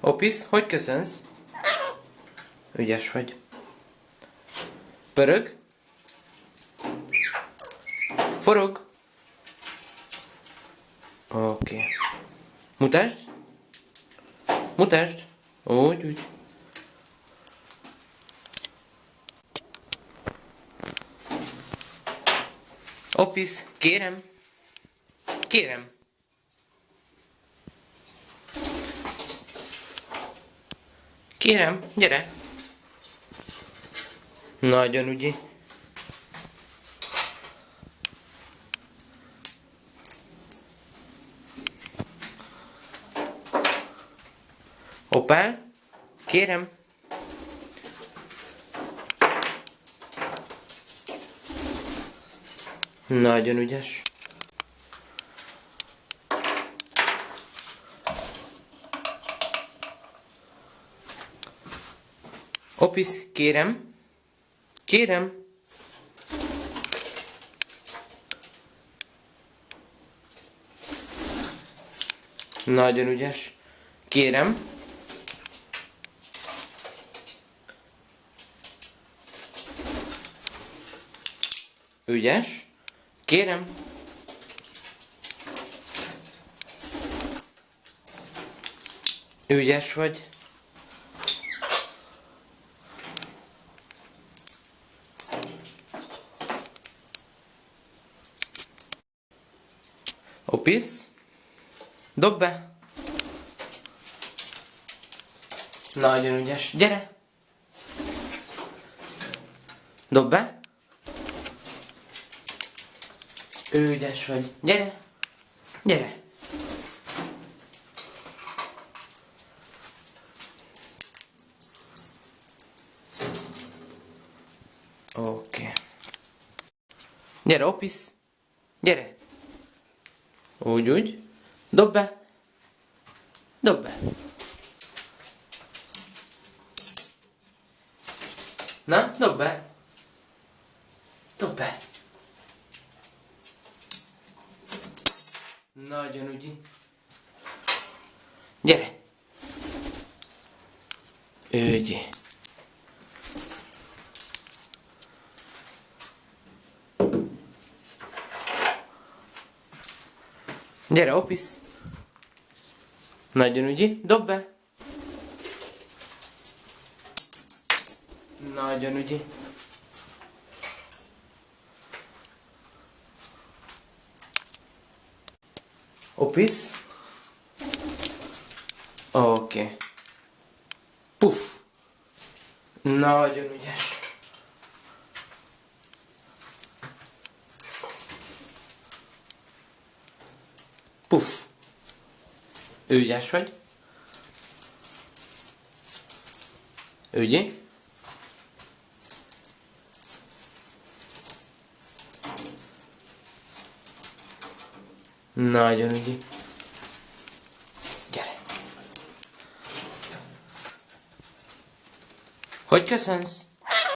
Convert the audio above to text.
Opisz, hogy köszönsz? Ügyes vagy. Pörög. Forog. Oké. Mutasd. Mutasd. Úgy. Opisz, kérem. Kérem. Kérem, gyere. Nagyon ügyi. Opál, kérem. Nagyon ügyes. Opisz, kérem. Kérem. Nagyon ügyes. Kérem. Ügyes. Kérem. Ügyes vagy. Opisz. Dob be. Nagyon ügyes. Gyere. Dob be. Ügyes vagy. Gyere. Gyere. Oké. Gyere, Opisz. Gyere. Úgy. Dob be. Dob be. Na, dob be. Dob be. Nagyon ügyi. Gyere. Ügyi. Gyere, Opisz. Nagyon ügyi. Dob be. Nagyon ügyi. Opisz. Oké. Puff. Nagyon ügyes. Puff. Ügyes vagy. Ügyi. Nagyon ügyi. Gyere. Hogy köszönsz?